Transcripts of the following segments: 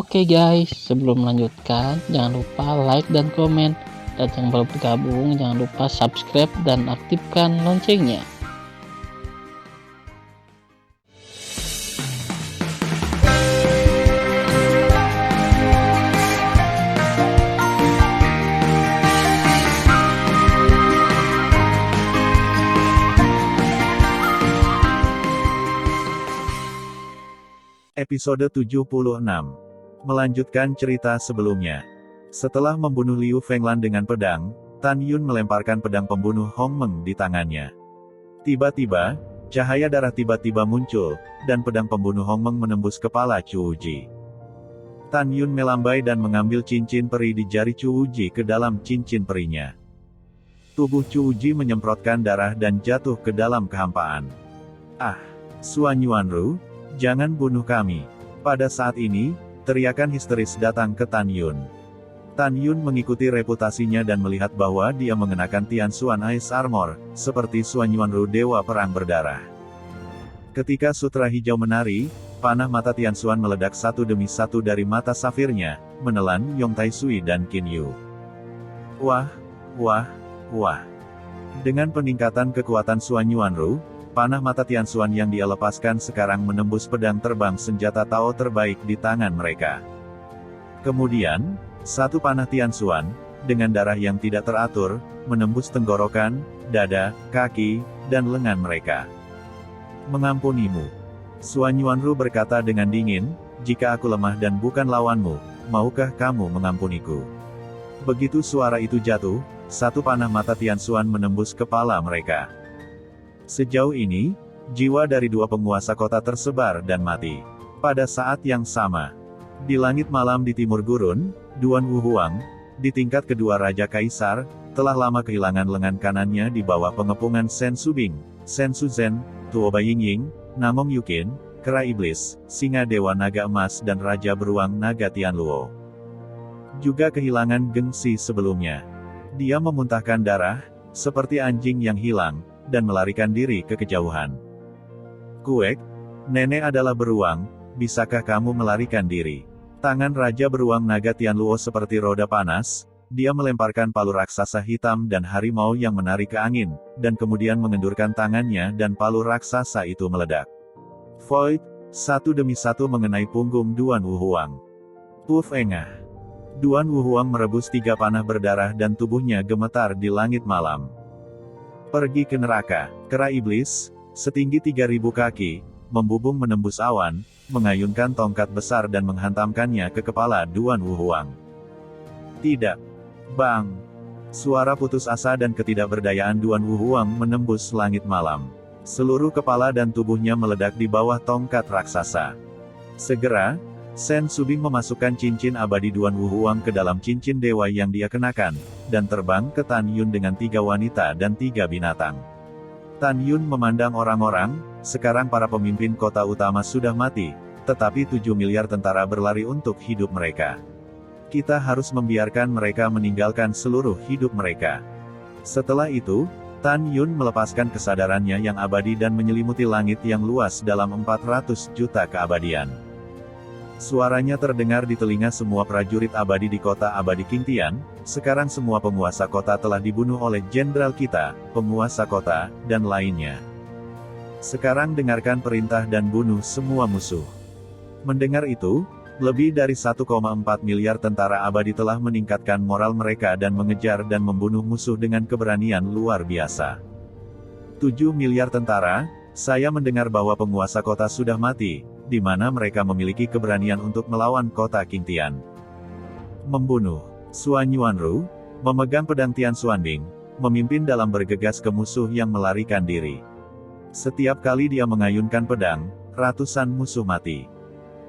Oke guys, sebelum melanjutkan, jangan lupa like dan komen. Dan yang baru bergabung, jangan lupa subscribe dan aktifkan loncengnya. Episode 76. Melanjutkan cerita sebelumnya. Setelah membunuh Liu Fenglan dengan pedang, Tan Yun melemparkan pedang pembunuh Hong Meng di tangannya. Tiba-tiba, cahaya darah tiba-tiba muncul, dan pedang pembunuh Hong Meng menembus kepala Chu Wuji. Tan Yun melambai dan mengambil cincin peri di jari Chu Wuji ke dalam cincin perinya. Tubuh Chu Wuji menyemprotkan darah dan jatuh ke dalam kehampaan. "Ah, Suan Yuanru, jangan bunuh kami." Pada saat ini, teriakan histeris datang ke Tan Yun. Tan Yun mengikuti reputasinya dan melihat bahwa dia mengenakan Tian Xuan Ice Armor, seperti Suan Yuanru Dewa Perang Berdarah. Ketika sutra hijau menari, panah mata Tian Xuan meledak satu demi satu dari mata safirnya, menelan Yong Tai Sui dan Qin Yu. Wah, wah, wah. Dengan peningkatan kekuatan Suan Yuanru, panah mata Tian Xuan yang dia lepaskan sekarang menembus pedang terbang senjata Tao terbaik di tangan mereka. Kemudian, satu panah Tian Xuan, dengan darah yang tidak teratur, menembus tenggorokan, dada, kaki, dan lengan mereka. "Mengampunimu." Suan Yuanru berkata dengan dingin, "Jika aku lemah dan bukan lawanmu, maukah kamu mengampuniku?" Begitu suara itu jatuh, satu panah mata Tian Xuan menembus kepala mereka. Sejauh ini, jiwa dari dua penguasa kota tersebar dan mati. Pada saat yang sama, di langit malam di timur gurun, Duan Wuhuang, di tingkat kedua Raja Kaisar, telah lama kehilangan lengan kanannya di bawah pengepungan Sen Subing, Sen Suzhen, Tuo Baiying, Namong Yukin, Kera Iblis, Singa Dewa Naga Emas dan Raja Beruang Naga Tianluo. Juga kehilangan gengsi sebelumnya. Dia memuntahkan darah, seperti anjing yang hilang, dan melarikan diri ke kejauhan. "Kuek, nenek adalah beruang, bisakah kamu melarikan diri?" Tangan Raja Beruang Naga Tianluo seperti roda panas, dia melemparkan palu raksasa hitam dan harimau yang menarik ke angin, dan kemudian mengendurkan tangannya dan palu raksasa itu meledak. Void, satu demi satu mengenai punggung Duan Wuhuang. Puf engah. Duan Wuhuang merebus tiga panah berdarah dan tubuhnya gemetar di langit malam. Pergi ke neraka, Kera Iblis, setinggi 3.000 kaki, membubung menembus awan, mengayunkan tongkat besar dan menghantamkannya ke kepala Duan Wuhuang. Tidak. Bang! Suara putus asa dan ketidakberdayaan Duan Wuhuang menembus langit malam. Seluruh kepala dan tubuhnya meledak di bawah tongkat raksasa. Segera, Sen Subing memasukkan cincin abadi Duan Wuhuang ke dalam cincin dewa yang dia kenakan, dan terbang ke Tan Yun dengan 3 wanita dan 3 binatang. Tan Yun memandang orang-orang, sekarang para pemimpin kota utama sudah mati, tetapi 7 miliar tentara berlari untuk hidup mereka. Kita harus membiarkan mereka meninggalkan seluruh hidup mereka. Setelah itu, Tan Yun melepaskan kesadarannya yang abadi dan menyelimuti langit yang luas dalam 400 juta keabadian. Suaranya terdengar di telinga semua prajurit abadi di kota abadi Qingtian. Sekarang semua penguasa kota telah dibunuh oleh jenderal kita, penguasa kota, dan lainnya. Sekarang dengarkan perintah dan bunuh semua musuh. Mendengar itu, lebih dari 1,4 miliar tentara abadi telah meningkatkan moral mereka dan mengejar dan membunuh musuh dengan keberanian luar biasa. 7 miliar tentara, saya mendengar bahwa penguasa kota sudah mati, di mana mereka memiliki keberanian untuk melawan kota Qingtian. Membunuh. Suan Yuanru, memegang pedang Tian Xuanbing, memimpin dalam bergegas ke musuh yang melarikan diri. Setiap kali dia mengayunkan pedang, ratusan musuh mati.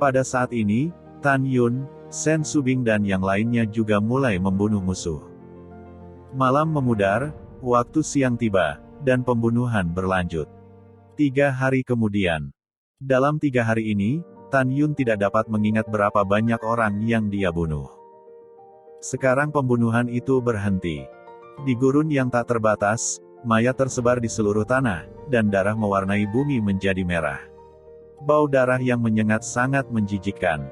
Pada saat ini, Tan Yun, Sen Subing dan yang lainnya juga mulai membunuh musuh. Malam memudar, waktu siang tiba, dan pembunuhan berlanjut. 3 hari kemudian. Dalam 3 hari ini, Tan Yun tidak dapat mengingat berapa banyak orang yang dia bunuh. Sekarang pembunuhan itu berhenti. Di gurun yang tak terbatas, mayat tersebar di seluruh tanah, dan darah mewarnai bumi menjadi merah. Bau darah yang menyengat sangat menjijikkan.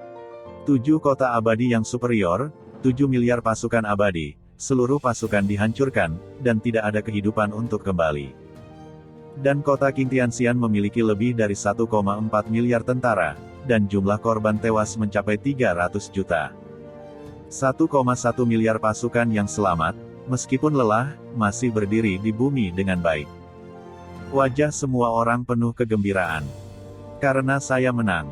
7 kota abadi yang superior, 7 miliar pasukan abadi, seluruh pasukan dihancurkan, dan tidak ada kehidupan untuk kembali. Dan kota King Tianxian memiliki lebih dari 1,4 miliar tentara, dan jumlah korban tewas mencapai 300 juta. 1,1 miliar pasukan yang selamat, meskipun lelah, masih berdiri di bumi dengan baik. Wajah semua orang penuh kegembiraan. Karena saya menang.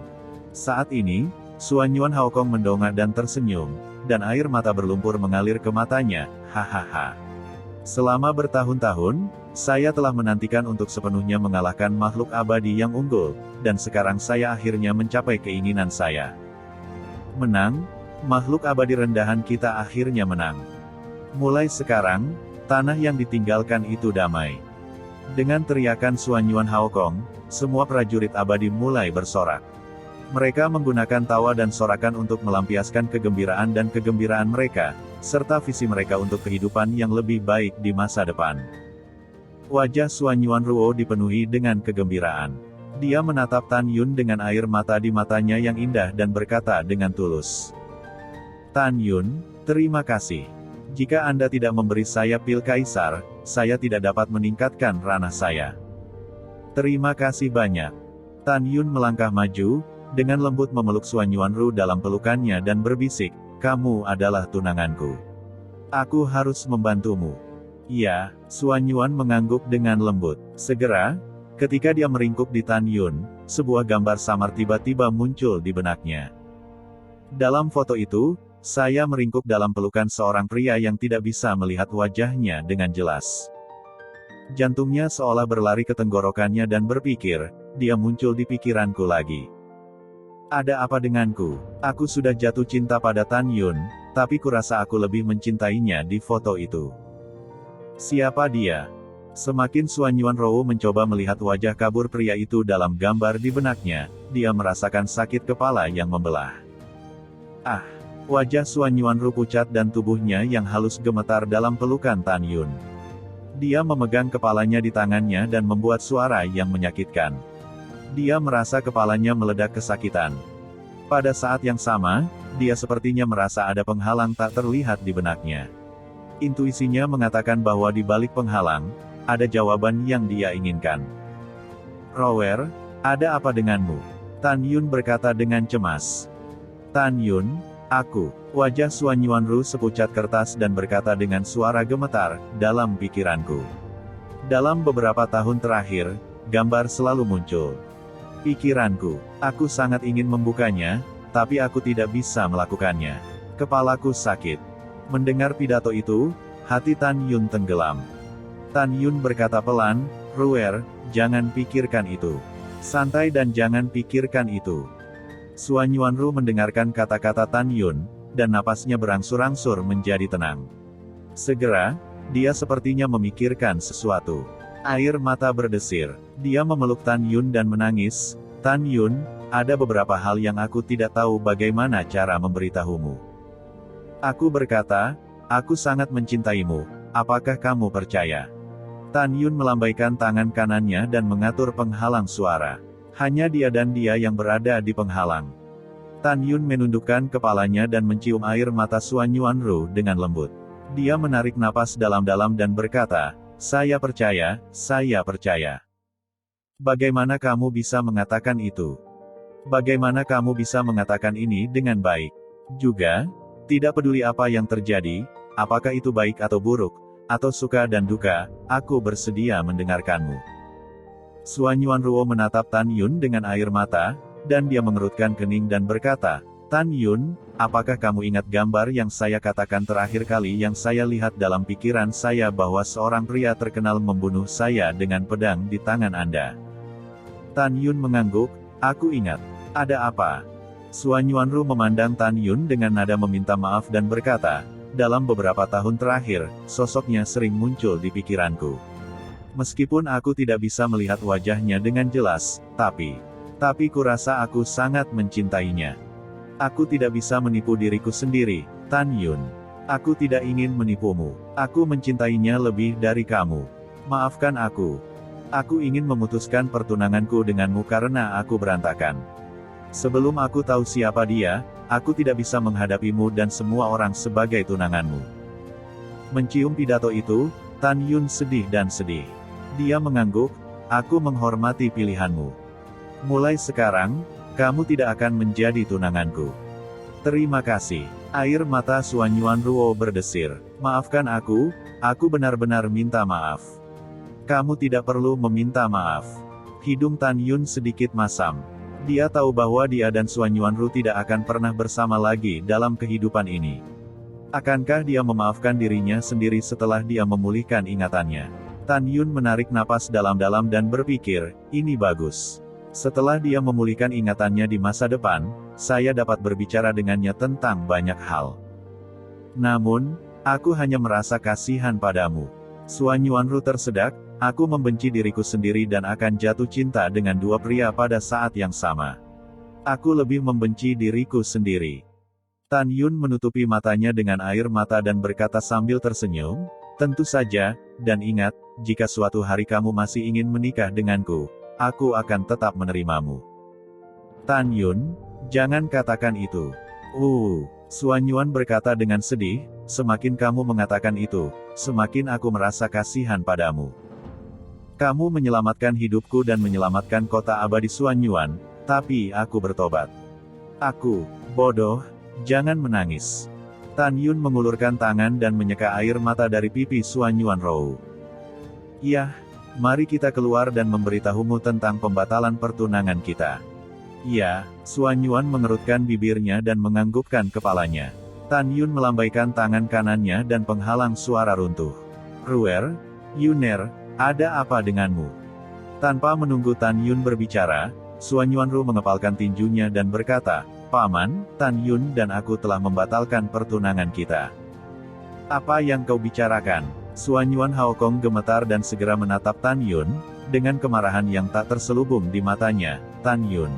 Saat ini, Xuanyuan Haokong mendongak dan tersenyum, dan air mata berlumpur mengalir ke matanya, hahaha. Selama bertahun-tahun, saya telah menantikan untuk sepenuhnya mengalahkan makhluk abadi yang unggul, dan sekarang saya akhirnya mencapai keinginan saya. Menang, makhluk abadi rendahan kita akhirnya menang. Mulai sekarang, tanah yang ditinggalkan itu damai. Dengan teriakan Xuanyuan Haokong, semua prajurit abadi mulai bersorak. Mereka menggunakan tawa dan sorakan untuk melampiaskan kegembiraan dan kegembiraan mereka, serta visi mereka untuk kehidupan yang lebih baik di masa depan. Wajah Xuanyuan Ruo dipenuhi dengan kegembiraan. Dia menatap Tan Yun dengan air mata di matanya yang indah dan berkata dengan tulus. Tan Yun, terima kasih. Jika Anda tidak memberi saya pil kaisar, saya tidak dapat meningkatkan ranah saya. Terima kasih banyak. Tan Yun melangkah maju, dengan lembut memeluk Xuanyuan Ru dalam pelukannya dan berbisik, kamu adalah tunanganku. Aku harus membantumu. Ya, Xuanyuan mengangguk dengan lembut. Segera, ketika dia meringkuk di Tan Yun, sebuah gambar samar tiba-tiba muncul di benaknya. Dalam foto itu, saya meringkuk dalam pelukan seorang pria yang tidak bisa melihat wajahnya dengan jelas. Jantungnya seolah berlari ke tenggorokannya dan berpikir, dia muncul di pikiranku lagi. Ada apa denganku? Aku sudah jatuh cinta pada Tan Yun, tapi kurasa aku lebih mencintainya di foto itu. Siapa dia? Semakin Xuanyuan Rou mencoba melihat wajah kabur pria itu dalam gambar di benaknya, dia merasakan sakit kepala yang membelah. Ah! Wajah Xuanyuan Ru pucat dan tubuhnya yang halus gemetar dalam pelukan Tan Yun. Dia memegang kepalanya di tangannya dan membuat suara yang menyakitkan. Dia merasa kepalanya meledak kesakitan. Pada saat yang sama, dia sepertinya merasa ada penghalang tak terlihat di benaknya. Intuisinya mengatakan bahwa di balik penghalang, ada jawaban yang dia inginkan. Rower, ada apa denganmu? Tan Yun berkata dengan cemas. Tan Yun, aku. Wajah Xuanyuan Ru sepucat kertas dan berkata dengan suara gemetar, dalam pikiranku. Dalam beberapa tahun terakhir, gambar selalu muncul. Pikiranku, aku sangat ingin membukanya, tapi aku tidak bisa melakukannya. Kepalaku sakit. Mendengar pidato itu, hati Tan Yun tenggelam. Tan Yun berkata pelan, Ruer, jangan pikirkan itu. Santai dan jangan pikirkan itu. Xuanyuan Ru mendengarkan kata-kata Tan Yun, dan napasnya berangsur-angsur menjadi tenang. Segera, dia sepertinya memikirkan sesuatu. Air mata berdesir. Dia memeluk Tan Yun dan menangis, Tan Yun, ada beberapa hal yang aku tidak tahu bagaimana cara memberitahumu. Aku berkata, aku sangat mencintaimu, apakah kamu percaya? Tan Yun melambaikan tangan kanannya dan mengatur penghalang suara. Hanya dia dan dia yang berada di penghalang. Tan Yun menundukkan kepalanya dan mencium air mata Xuanyuan Ru dengan lembut. Dia menarik napas dalam-dalam dan berkata, saya percaya, saya percaya. Bagaimana kamu bisa mengatakan itu? Bagaimana kamu bisa mengatakan ini dengan baik? Juga, tidak peduli apa yang terjadi, apakah itu baik atau buruk, atau suka dan duka, aku bersedia mendengarkanmu. Xuanyuan Ruo menatap Tan Yun dengan air mata, dan dia mengerutkan kening dan berkata, Tan Yun, apakah kamu ingat gambar yang saya katakan terakhir kali yang saya lihat dalam pikiran saya bahwa seorang pria terkenal membunuh saya dengan pedang di tangan Anda? Tan Yun mengangguk, aku ingat. Ada apa? Xuanyuan Ru memandang Tan Yun dengan nada meminta maaf dan berkata, dalam beberapa tahun terakhir, sosoknya sering muncul di pikiranku. Meskipun aku tidak bisa melihat wajahnya dengan jelas, tapi kurasa aku sangat mencintainya. Aku tidak bisa menipu diriku sendiri, Tan Yun. Aku tidak ingin menipumu. Aku mencintainya lebih dari kamu. Maafkan aku. Aku ingin memutuskan pertunanganku denganmu karena aku berantakan. Sebelum aku tahu siapa dia, aku tidak bisa menghadapimu dan semua orang sebagai tunanganmu. Mencium pidato itu, Tan Yun sedih dan sedih. Dia mengangguk, aku menghormati pilihanmu. Mulai sekarang, kamu tidak akan menjadi tunanganku. Terima kasih. Air mata Suan Yuanruo berdesir. Maafkan aku benar-benar minta maaf. Kamu tidak perlu meminta maaf. Hidung Tan Yun sedikit masam. Dia tahu bahwa dia dan Suan Yuanru tidak akan pernah bersama lagi dalam kehidupan ini. Akankah dia memaafkan dirinya sendiri setelah dia memulihkan ingatannya? Tan Yun menarik napas dalam-dalam dan berpikir, ini bagus. Setelah dia memulihkan ingatannya di masa depan, saya dapat berbicara dengannya tentang banyak hal. Namun, aku hanya merasa kasihan padamu. Suan Yuanru tersedak, aku membenci diriku sendiri dan akan jatuh cinta dengan dua pria pada saat yang sama. Aku lebih membenci diriku sendiri. Tan Yun menutupi matanya dengan air mata dan berkata sambil tersenyum, tentu saja, dan ingat, jika suatu hari kamu masih ingin menikah denganku, aku akan tetap menerimamu. Tan Yun, jangan katakan itu. Suan Yuan berkata dengan sedih, semakin kamu mengatakan itu, semakin aku merasa kasihan padamu. Kamu menyelamatkan hidupku dan menyelamatkan kota abadi Suan Yuan, tapi aku bertobat. Aku, bodoh, jangan menangis. Tan Yun mengulurkan tangan dan menyeka air mata dari pipi Suan Yuanruo. Yah, mari kita keluar dan memberitahumu tentang pembatalan pertunangan kita. Ya, Suan Yuan mengerutkan bibirnya dan menganggukkan kepalanya. Tan Yun melambaikan tangan kanannya dan penghalang suara runtuh. Ruer, Yuner, ada apa denganmu? Tanpa menunggu Tan Yun berbicara, Suan Yuanru mengepalkan tinjunya dan berkata, Paman, Tan Yun dan aku telah membatalkan pertunangan kita. Apa yang kau bicarakan? Suan Yuan Haokong gemetar dan segera menatap Tan Yun, dengan kemarahan yang tak terselubung di matanya. Tan Yun,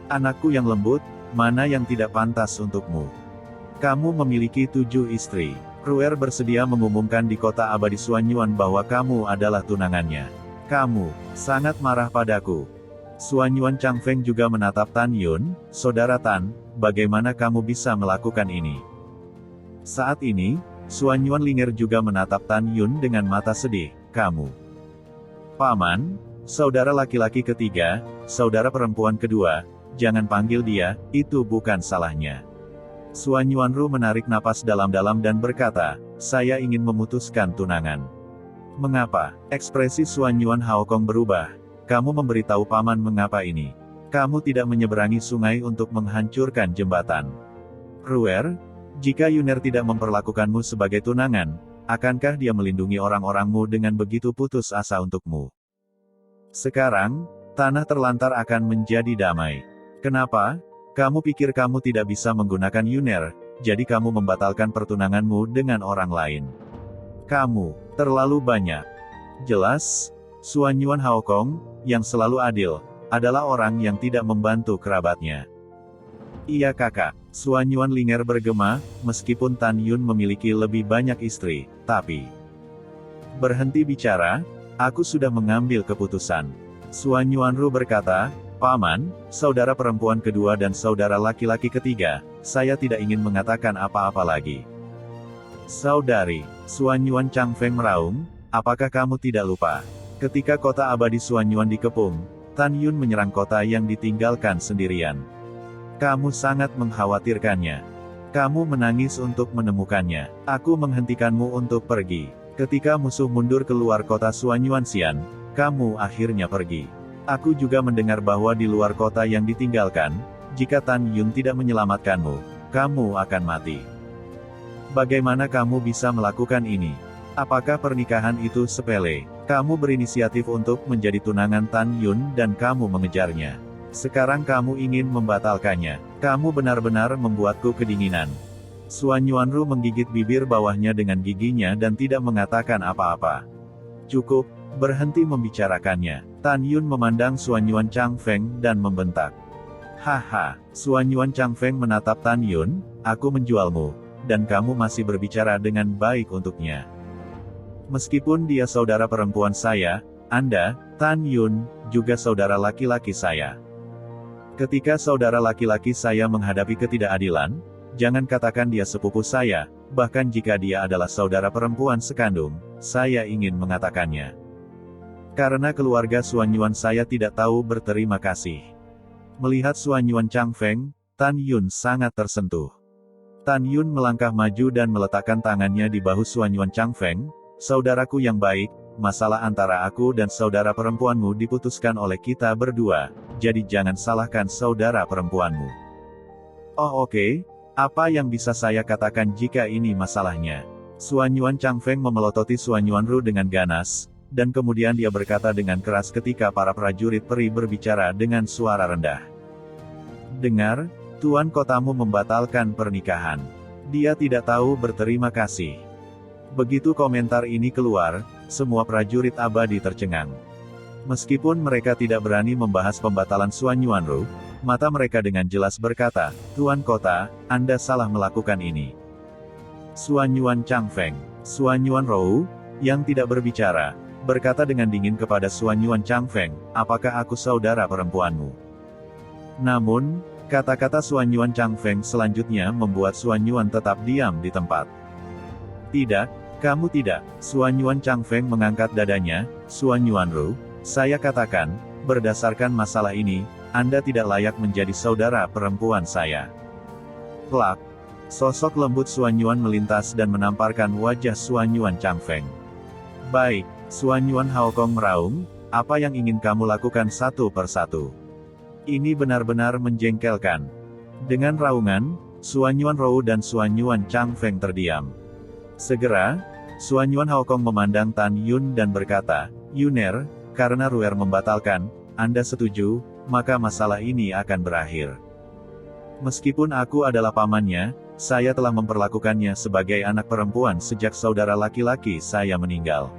anakku yang lembut, mana yang tidak pantas untukmu? Kamu memiliki 7 istri. Ruer bersedia mengumumkan di kota abadi Suan Yuan bahwa kamu adalah tunangannya. Kamu sangat marah padaku. Suan Yuan Changfeng juga menatap Tan Yun, saudara Tan, bagaimana kamu bisa melakukan ini? Saat ini, Suan Yuan Linger juga menatap Tan Yun dengan mata sedih, kamu. Paman, saudara laki-laki ketiga, saudara perempuan kedua, jangan panggil dia, itu bukan salahnya. Suan Yuanru menarik napas dalam-dalam dan berkata, saya ingin memutuskan tunangan. Mengapa? Ekspresi Suan Yuan Haokong berubah. Kamu memberitahu paman mengapa ini? Kamu tidak menyeberangi sungai untuk menghancurkan jembatan. Ruer, jika Yuner tidak memperlakukanmu sebagai tunangan, akankah dia melindungi orang-orangmu dengan begitu putus asa untukmu? Sekarang, tanah terlantar akan menjadi damai. Kenapa? Kamu pikir kamu tidak bisa menggunakan Yuner, jadi kamu membatalkan pertunanganmu dengan orang lain. Kamu terlalu banyak. Jelas, Suan Yuan Haokong, yang selalu adil, adalah orang yang tidak membantu kerabatnya. Iya kakak, Suan Yuan Linger bergema, meskipun Tan Yun memiliki lebih banyak istri, tapi... Berhenti bicara, aku sudah mengambil keputusan. Suan Yuanru berkata, Paman, saudara perempuan kedua dan saudara laki-laki ketiga, saya tidak ingin mengatakan apa-apa lagi. Saudari, Suan Yuan Changfeng meraung, apakah kamu tidak lupa? Ketika kota abadi Suan Yuan dikepung, Tan Yun menyerang kota yang ditinggalkan sendirian. Kamu sangat mengkhawatirkannya. Kamu menangis untuk menemukannya. Aku menghentikanmu untuk pergi. Ketika musuh mundur keluar kota Suan Yuan Xian, kamu akhirnya pergi. Aku juga mendengar bahwa di luar kota yang ditinggalkan, jika Tan Yun tidak menyelamatkanmu, kamu akan mati. Bagaimana kamu bisa melakukan ini? Apakah pernikahan itu sepele? Kamu berinisiatif untuk menjadi tunangan Tan Yun dan kamu mengejarnya. Sekarang kamu ingin membatalkannya. Kamu benar-benar membuatku kedinginan. Suan Yuanru menggigit bibir bawahnya dengan giginya dan tidak mengatakan apa-apa. Cukup, berhenti membicarakannya. Tan Yun memandang Suan Yuan Changfeng dan membentak. Haha, Suan Yuan Changfeng menatap Tan Yun, aku menjualmu, dan kamu masih berbicara dengan baik untuknya. Meskipun dia saudara perempuan saya, Anda, Tan Yun, juga saudara laki-laki saya. Ketika saudara laki-laki saya menghadapi ketidakadilan, jangan katakan dia sepupu saya, bahkan jika dia adalah saudara perempuan sekandung, saya ingin mengatakannya. Karena keluarga Suanyuan saya tidak tahu berterima kasih. Melihat Suanyuan Chang Feng, Tan Yun sangat tersentuh. Tan Yun melangkah maju dan meletakkan tangannya di bahu Suanyuan Chang Feng. Saudaraku yang baik, masalah antara aku dan saudara perempuanmu diputuskan oleh kita berdua, jadi jangan salahkan saudara perempuanmu. Oh oke, apa yang bisa saya katakan jika ini masalahnya? Suanyuan Chang Feng memelototi Suanyuan Ru dengan ganas, dan kemudian dia berkata dengan keras ketika para prajurit peri berbicara dengan suara rendah. Dengar, tuan kotamu membatalkan pernikahan. Dia tidak tahu berterima kasih. Begitu komentar ini keluar, semua prajurit abadi tercengang. Meskipun mereka tidak berani membahas pembatalan Suanyuan Ru, mata mereka dengan jelas berkata, Tuan kota, Anda salah melakukan ini. Suanyuan Chang Feng, Suanyuan Rou, yang tidak berbicara, berkata dengan dingin kepada Suanyuan Chang Feng, apakah aku saudara perempuanmu? Namun, kata-kata Suanyuan Chang Feng selanjutnya membuat Suanyuan tetap diam di tempat. Tidak, kamu tidak. Suanyuan Chang Feng mengangkat dadanya. Suanyuan Ru, saya katakan, berdasarkan masalah ini, Anda tidak layak menjadi saudara perempuan saya. Plak. Sosok lembut Suanyuan melintas dan menamparkan wajah Suanyuan Chang Feng. Baik, Suanyuan Haokong meraung, apa yang ingin kamu lakukan satu persatu? Ini benar-benar menjengkelkan. Dengan raungan, Suanyuan Rou dan Suanyuan Chang Feng terdiam. Segera, Suanyuan Haokong memandang Tan Yun dan berkata, Yuner, karena Ruer membatalkan, Anda setuju, maka masalah ini akan berakhir. Meskipun aku adalah pamannya, saya telah memperlakukannya sebagai anak perempuan sejak saudara laki-laki saya meninggal.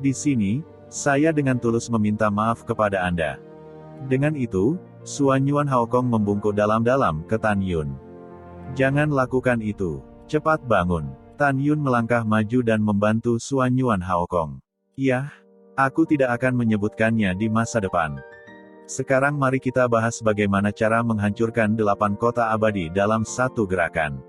Di sini, saya dengan tulus meminta maaf kepada Anda. Dengan itu, Suanyuan Haokong membungkuk dalam-dalam ke Tan Yun. Jangan lakukan itu. Cepat bangun. Tan Yun melangkah maju dan membantu Suanyuan Haokong. Yah, aku tidak akan menyebutkannya di masa depan. Sekarang mari kita bahas bagaimana cara menghancurkan 8 kota abadi dalam satu gerakan.